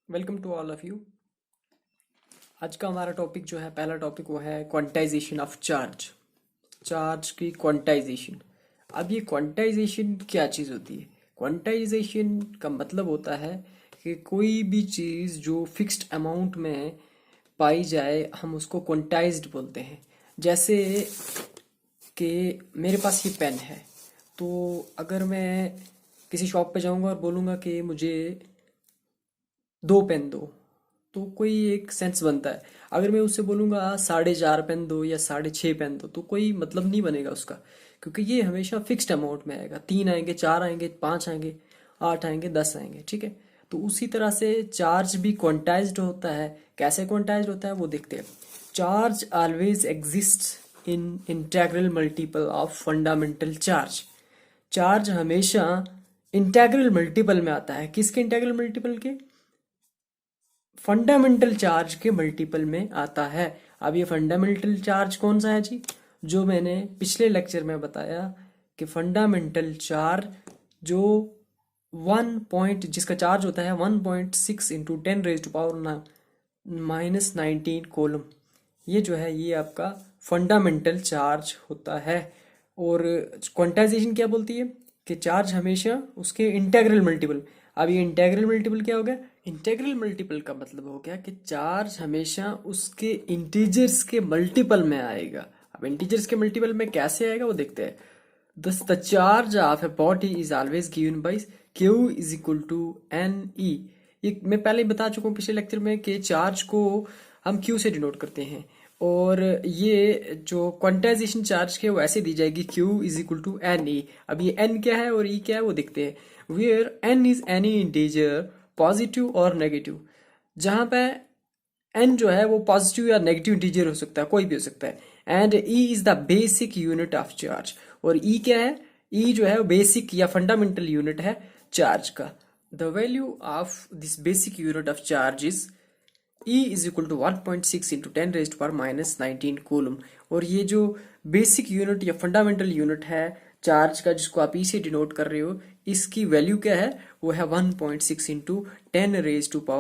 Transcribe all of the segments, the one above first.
Welcome to all of you. आज का हमारा टॉपिक जो है, पहला टॉपिक वो है क्वांटाइजेशन ऑफ चार्ज। चार्ज की क्वांटाइजेशन। अब ये क्वांटाइजेशन क्या चीज़ होती है? क्वांटाइजेशन का मतलब होता है कि कोई भी चीज़ जो फिक्स्ड अमाउंट में पाई जाए, हम उसको क्वांटाइज्ड बोलते हैं। जैसे कि मेरे पास ये पेन है, तो अगर मैं किसी शॉप पे जाऊंगा और बोलूँगा कि मुझे 2 पेन दो, तो कोई एक सेंस बनता है। अगर मैं उससे बोलूँगा 4.5 पेन दो या 6.5 पेन दो, तो कोई मतलब नहीं बनेगा उसका, क्योंकि ये हमेशा फिक्स्ड अमाउंट में आएगा। 3 आएंगे, 4 आएंगे, 5 आएंगे, 8 आएंगे, 10 आएंगे, ठीक है। तो उसी तरह से चार्ज भी क्वांटाइज्ड होता है। कैसे क्वांटाइज्ड होता है वो देखते हैं। Charge always exist in integral multiple of fundamental charge. Charge हमेशा इंटेग्रल मल्टीपल में आता है। किसके इंटेग्रल मल्टीपल के? फंडामेंटल चार्ज के मल्टीपल में आता है। अब ये फंडामेंटल चार्ज कौन सा है जी? जो मैंने पिछले लेक्चर में बताया कि फंडामेंटल चार्ज जो 1 पॉइंट, जिसका चार्ज होता है 1.6 इंटू 10⁻⁻⁹ ये जो है, ये आपका फंडामेंटल चार्ज होता है। और क्वांटाइजेशन क्या बोलती है कि चार्ज हमेशा उसके इंटेग्रल मल्टीपल। अब ये इंटेग्रल मल्टीपल क्या हो गया? इंटेग्रल मल्टीपल का मतलब हो गया कि चार्ज हमेशा उसके इंटीजर्स के मल्टीपल में आएगा। अब इंटीजर्स के मल्टीपल में कैसे आएगा वो देखते हैं। Thus, the charge of a body is always given by Q is equal to NE। ये मैं पहले ही बता चुका हूँ पिछले लेक्चर में कि चार्ज को हम Q से डिनोट करते हैं। और ये जो क्वांटाइजेशन चार्ज के वो ऐसे दी जाएगी, Q is equal to NE। अब ये N क्या है और E क्या है वो देखते हैं। Where N is any integer positive और नेगेटिव। जहाँ पे एन जो है वो पॉजिटिव या नेगेटिव इंटीजर हो सकता है, कोई भी हो सकता है। And E is the basic unit of charge. और ई क्या है? ई जो है वो बेसिक या फंडामेंटल यूनिट है चार्ज का। The value of this basic unit of charge is E is equal to 1.6 into 10⁻⁻⁹ coulomb. और ये जो बेसिक यूनिट या फंडामेंटल यूनिट है चार्ज का, जिसको आप E से डिनोट कर रहे हो, इसकी वैल्यू क्या है? वो है 1.6 इंटू 10⁻⁻⁹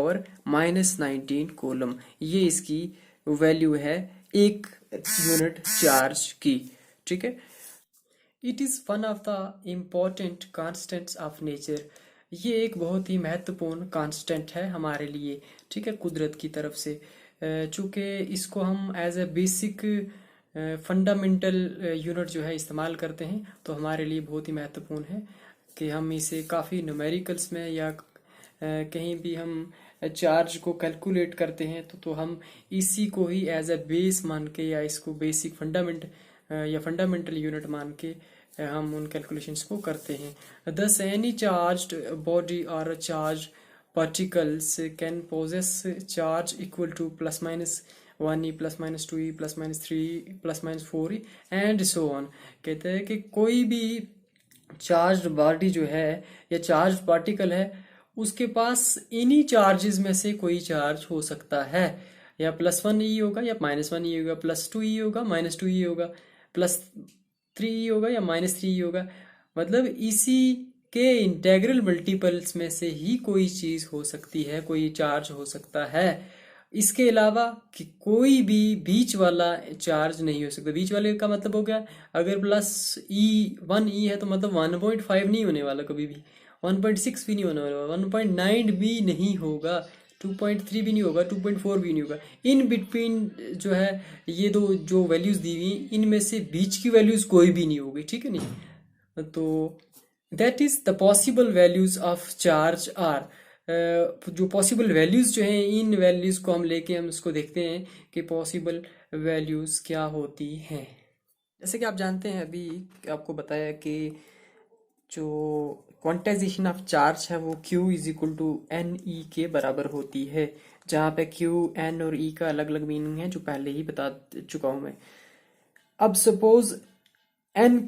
कूलम। ये इसकी वैल्यू है एक यूनिट चार्ज की, ठीक है। It is one of the important constants of nature. ये एक बहुत ही महत्वपूर्ण कांस्टेंट है हमारे लिए, ठीक है, कुदरत की तरफ से। चूँकि इसको हम as a basic fundamental unit जो है इस्तेमाल करते हैं, तो हमारे लिए बहुत ही महत्वपूर्ण है कि हम इसे काफ़ी न्यूमेरिकल्स में या कहीं भी हम चार्ज को कैलकुलेट करते हैं तो हम इसी को ही एज ए बेस मान के, या इसको बेसिक फंडामेंट या फंडामेंटल यूनिट मान के हम उन कैलकुलेशंस को करते हैं। दस एनी चार्ज्ड बॉडी और charge particles can possess charge equal to +-1e, +-2e, +-3e, +-4e and so on. कहते हैं कि कोई भी चार्ज बॉडी जो है या चार्ज पार्टिकल है, उसके पास इन्हीं चार्जेस में से कोई चार्ज हो सकता है। या +1e होगा, या -1e होगा, +2e होगा, -2e होगा, +3e होगा, या -3e होगा। मतलब इसी के इंटेग्रल मल्टीपल्स में से ही कोई चीज हो सकती है, कोई चार्ज हो सकता है। इसके अलावा कि कोई भी बीच वाला चार्ज नहीं हो सकता। बीच वाले का मतलब हो गया, अगर +1e है तो मतलब 1.5 नहीं होने वाला कभी भी, 1.6 भी नहीं होने वाला, 1.9 भी नहीं होगा, 2.3 भी नहीं होगा, 2.4 भी नहीं होगा। इन बिटवीन जो है, ये दो जो वैल्यूज दी हुई, इनमें से बीच की वैल्यूज कोई भी नहीं होगी, ठीक है नहीं। तो that is the possible values of charge are. जो पॉसिबल वैल्यूज जो हैं, इन वैल्यूज को हम लेके हम इसको देखते हैं कि पॉसिबल वैल्यूज क्या होती हैं। जैसे कि आप जानते हैं, अभी आपको बताया कि जो क्वांटाइजेशन ऑफ चार्ज है वो Q is equal to NE के बराबर होती है, जहाँ पे Q, N और E का अलग अलग मीनिंग है, जो पहले ही बता चुका हूँ मैं। अब सपोज N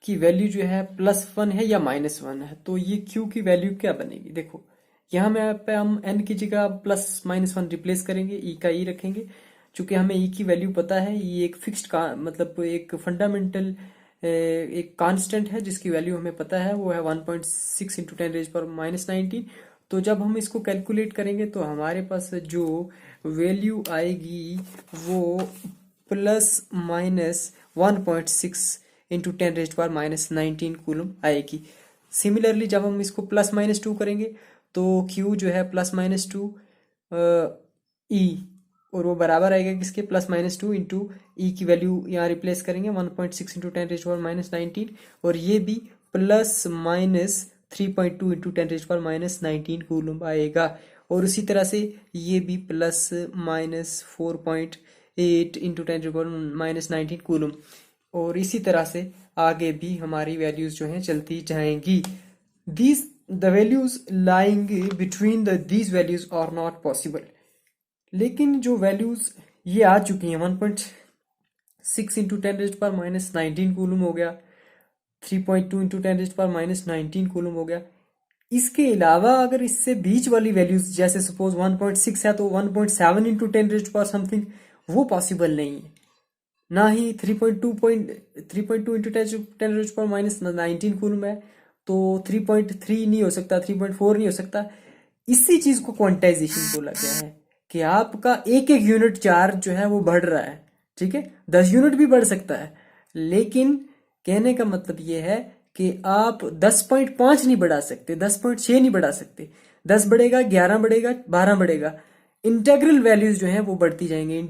की वैल्यू जो है +1 है या -1 है, तो ये Q की वैल्यू क्या बनेगी? देखो, यहाँ में पे हम N की जगह +-1 रिप्लेस करेंगे, E का E रखेंगे। चूंकि हमें E की वैल्यू पता है, ये एक फिक्स्ड का मतलब एक फंडामेंटल एक कांस्टेंट है जिसकी वैल्यू हमें पता है, वो है 1.6 इंटू 10⁻⁻⁹। तो जब हम इसको कैलकुलेट करेंगे तो हमारे पास जो वैल्यू आएगी वो प्लस माइनस 1.6 इंटू 10⁻⁻19 कूलम आएगी। सिमिलरली जब हम इसको प्लस माइनस 2 करेंगे तो Q जो है प्लस माइनस 2 E, और वो बराबर आएगा किसके, प्लस माइनस 2 इंटू ई की वैल्यू यहाँ रिप्लेस करेंगे 1.6 इंटू 10⁻⁻19, और ये भी प्लस माइनस 3.2 इंटू 10⁻⁻19 कूलम आएगा। और उसी तरह से ये भी प्लस माइनस 4.8 इंटू 10⁻⁻19 कूलम, और इसी तरह से आगे भी हमारी वैल्यूज जो हैं चलती जाएंगी। These the values lying between these values are not possible. लेकिन जो वैल्यूज ये आ चुकी हैं 1.6 इंटू 10⁻⁻19 कूलम हो गया, 3.2 इंटू 10⁻⁻19 कूलम हो गया, इसके अलावा अगर इससे बीच वाली वैल्यूज जैसे सपोज 1.6 है तो 1.7 इंटू 10 समथिंग वो पॉसिबल नहीं है, ना ही 3.2 इंटू 10⁻⁻19 कूलम है तो 3.3 नहीं हो सकता, 3.4 नहीं हो सकता। इसी चीज को क्वांटाइजेशन बोला गया है कि आपका एक एक यूनिट चार्ज जो है वो बढ़ रहा है, ठीक है, 10 यूनिट भी बढ़ सकता है, लेकिन कहने का मतलब ये है कि आप 10.5 नहीं बढ़ा सकते, 10.6 नहीं बढ़ा सकते, 10 बढ़ेगा, 11 बढ़ेगा, 12 बढ़ेगा, इंटेग्रल वैल्यूज जो है वो बढ़ती जाएंगे,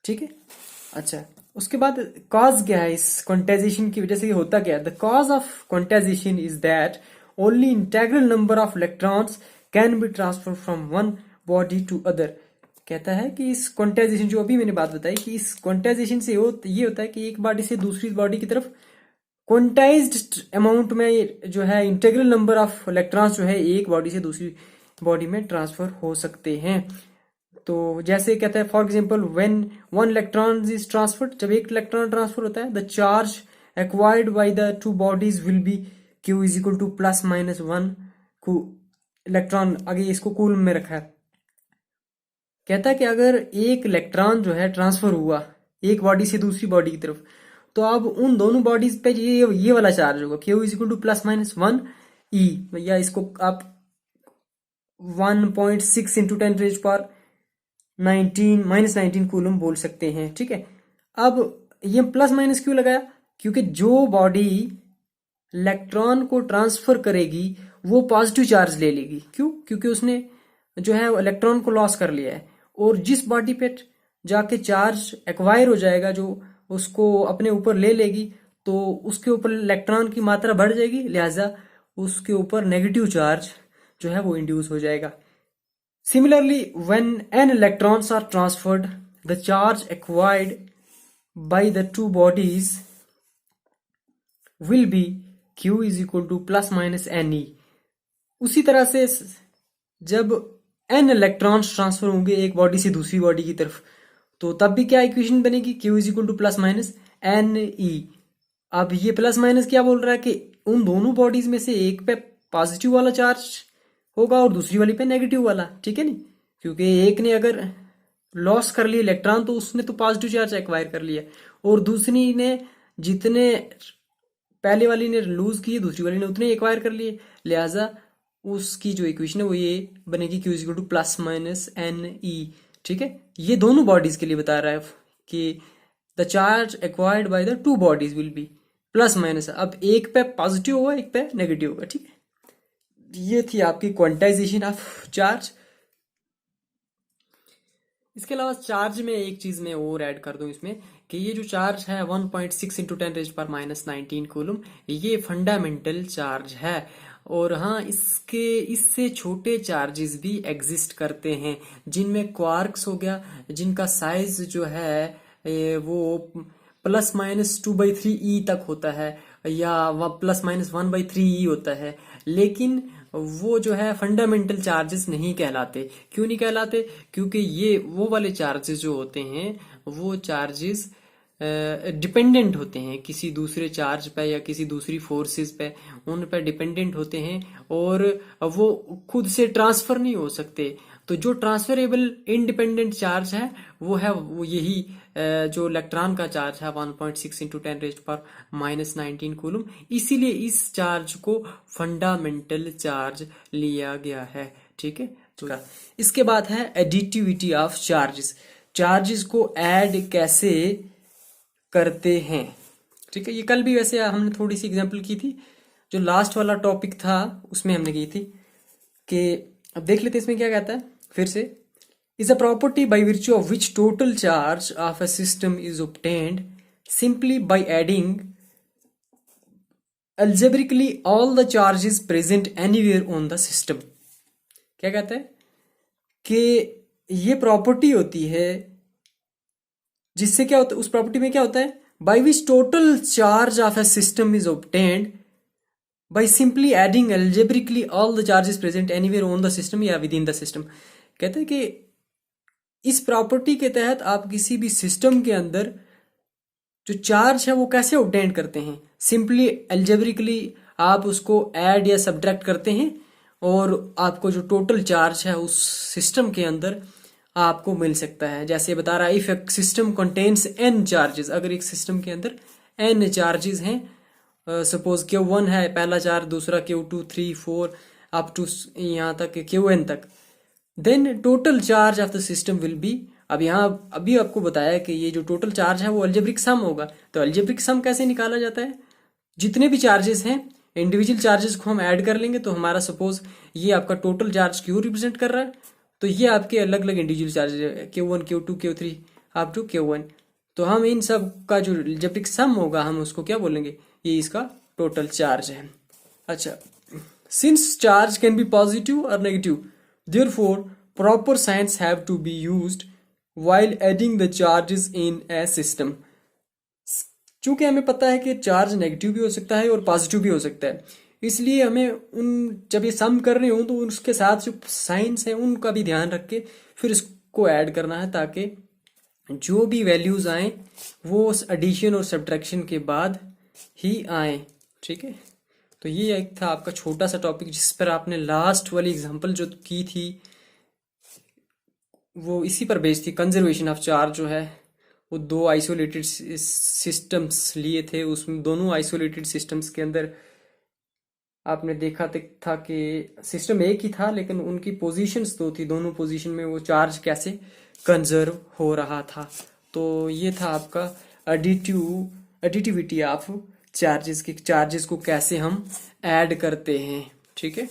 ठीक है। अच्छा, उसके बाद कॉज क्या है इस क्वांटाइजेशन की वजह से, ये होता क्या है? The cause of quantisation is that only integral number of electrons can be transfer from one body to other. कहता है कि इस क्वांटाइजेशन, जो अभी मैंने बात बताई कि इस क्वांटाइजेशन से ये होता है कि एक बॉडी से दूसरी बॉडी की तरफ क्वांटाइज्ड अमाउंट में जो है इंटेग्रल नंबर ऑफ इलेक्ट्रॉन्स जो है एक बॉडी से दूसरी बॉडी में ट्रांसफर हो सकते हैं। तो जैसे कहता है for example when one electron is transferred, जब एक इलेक्ट्रॉन ट्रांसफर होता है, the charge acquired by the two bodies will be Q is equal two plus minus 1 को इलेक्ट्रॉन, आगे इसको कूलम में रखा है। कहता है कि अगर एक इलेक्ट्रॉन जो है ट्रांसफर हुआ एक बॉडी से दूसरी बॉडी की तरफ, तो अब उन दोनों बॉडीज पे ये वाला चार्ज होगा Q is equal two plus minus 1 E, या इसको आप 1.6 इंटू 10⁻⁻19 कूलम बोल सकते हैं, ठीक है। अब ये प्लस माइनस क्यों लगाया? क्योंकि जो बॉडी इलेक्ट्रॉन को ट्रांसफर करेगी वो पॉजिटिव चार्ज ले लेगी। क्यों? क्योंकि उसने जो है इलेक्ट्रॉन को लॉस कर लिया है, और जिस बॉडी पे जाके चार्ज एक्वायर हो जाएगा, जो उसको अपने ऊपर ले लेगी, तो उसके ऊपर इलेक्ट्रॉन की मात्रा बढ़ जाएगी, लिहाजा उसके ऊपर नेगेटिव चार्ज जो है वो इंड्यूस हो जाएगा। Similarly, when n electrons are transferred, the charge acquired by the two bodies will be Q is equal to plus minus Ne। उसी तरह से जब n इलेक्ट्रॉन्स ट्रांसफर होंगे एक बॉडी से दूसरी बॉडी की तरफ, तो तब भी क्या इक्वेशन बनेगी? Q is equal to plus minus Ne। अब ये प्लस माइनस क्या बोल रहा है कि उन दोनों बॉडीज में से एक पे पॉजिटिव वाला चार्ज होगा और दूसरी वाली पे नेगेटिव वाला, ठीक है नहीं, क्योंकि एक ने अगर लॉस कर लिया इलेक्ट्रॉन तो उसने तो पॉजिटिव चार्ज एक्वायर कर लिया, और दूसरी ने जितने पहले वाली ने लूज किए दूसरी वाली ने उतने एक्वायर कर लिए, लिहाजा उसकी जो इक्वेशन है वो ये बनेगी Q equal two plus minus Ne, ठीक है। ये दोनों बॉडीज के लिए बता रहा है कि the charge acquired by the two bodies will be plus minus, अब एक पे पॉजिटिव होगा एक पे नेगेटिव होगा, ठीक है। ये थी आपकी क्वांटाइजेशन ऑफ चार्ज। इसके अलावा चार्ज में एक चीज मैं और ऐड कर दूं इसमें कि ये जो चार्ज है 1.6 इंटू 10⁻⁻19 कूलम, ये फंडामेंटल चार्ज है, और हाँ इससे छोटे चार्जेस भी एग्जिस्ट करते हैं, जिनमें क्वार्क्स हो गया, जिनका साइज जो है वो प्लस माइनस 2/3 तक होता है, या प्लस माइनस 1/3 होता है, लेकिन वो जो है फंडामेंटल चार्जेस नहीं कहलाते। क्यों नहीं कहलाते? क्योंकि ये वो वाले चार्जेस जो होते हैं वो चार्जेस डिपेंडेंट होते हैं किसी दूसरे चार्ज पे या किसी दूसरी फोर्सेस पे, उन पे डिपेंडेंट होते हैं, और वो खुद से ट्रांसफर नहीं हो सकते। तो जो ट्रांसफरेबल इंडिपेंडेंट चार्ज है वो है वो यही जो इलेक्ट्रॉन का चार्ज है 1.6 इंटू 10⁻⁻19 कूलम, इसीलिए इस चार्ज को फंडामेंटल चार्ज लिया गया है, ठीक है। तो इसके बाद है एडिटिविटी ऑफ चार्जेस, चार्जेस को ऐड कैसे करते हैं, ठीक है। ये कल भी वैसे हमने थोड़ी सी एग्जांपल की थी, जो लास्ट वाला टॉपिक था उसमें हमने की थी कि अब देख लेते इसमें क्या कहता है फिर से। Is a property by virtue of which total charge of a system is obtained simply by adding algebraically all the charges present anywhere on the system। क्या कहता है कि ये प्रॉपर्टी होती है जिससे क्या होता है, उस प्रॉपर्टी में क्या होता है, by which total charge of a system is obtained by simply adding algebraically all the charges present anywhere on the system या within the system। कहते हैं कि इस प्रॉपर्टी के तहत आप किसी भी सिस्टम के अंदर जो चार्ज है वो कैसे ऑब्टेन करते हैं, सिंपली एल्जेब्रिकली आप उसको ऐड या सब्ट्रैक्ट करते हैं और आपको जो टोटल चार्ज है उस सिस्टम के अंदर आपको मिल सकता है। जैसे बता रहा है if A system contains n charges, अगर एक सिस्टम के अंदर n चार्जेस हैं, सपोज Q1 है पहला चार्ज, दूसरा Q2 3 4 अप टू यहाँ तक Qn तक, then total charge of the system will be, अब यहाँ अभी आपको बताया कि ये जो टोटल चार्ज है वो अल्जेब्रिक सम होगा। तो अल्जेब्रिक सम कैसे निकाला जाता है, जितने भी चार्जेस हैं इंडिविजुअल चार्जेस को हम ऐड कर लेंगे, तो हमारा सपोज ये आपका टोटल चार्ज क्यू रिप्रेजेंट कर रहा है, तो ये आपके अलग अलग individual charges Q1 Q2 Q3 up to Q1, तो हम इन सब का जो अल्जेब्रिक सम होगा हम उसको क्या बोलेंगे, ये इसका टोटल चार्ज है। अच्छा, since charge can be positive और negative therefore proper signs have to be used while adding the charges in a system। चूंकि हमें पता है कि चार्ज नेगेटिव भी हो सकता है और पॉजिटिव भी हो सकता है, इसलिए हमें उन जब ये सम कर रहे हो तो उसके साथ जो साइंस है उनका भी ध्यान रख के फिर इसको ऐड करना है, ताकि जो भी वैल्यूज आए वो एडिशन और सब्ट्रैक्शन के बाद ही आए, ठीक है। तो ये एक था आपका छोटा सा टॉपिक जिस पर आपने लास्ट वाली एग्जांपल जो की थी वो इसी पर बेस्ड थी। कंजर्वेशन ऑफ चार्ज जो है वो दो आइसोलेटेड सिस्टम्स लिए थे, उसमें दोनों आइसोलेटेड सिस्टम्स के अंदर आपने देखा था कि सिस्टम एक ही था लेकिन उनकी पोजीशंस दो थी, दोनों पोजीशन में वो चार्ज कैसे कंजर्व हो रहा था। तो ये था आपका एडिटिविटी ऑफ चार्जेस की, चार्जेस को कैसे हम ऐड करते हैं, ठीक है।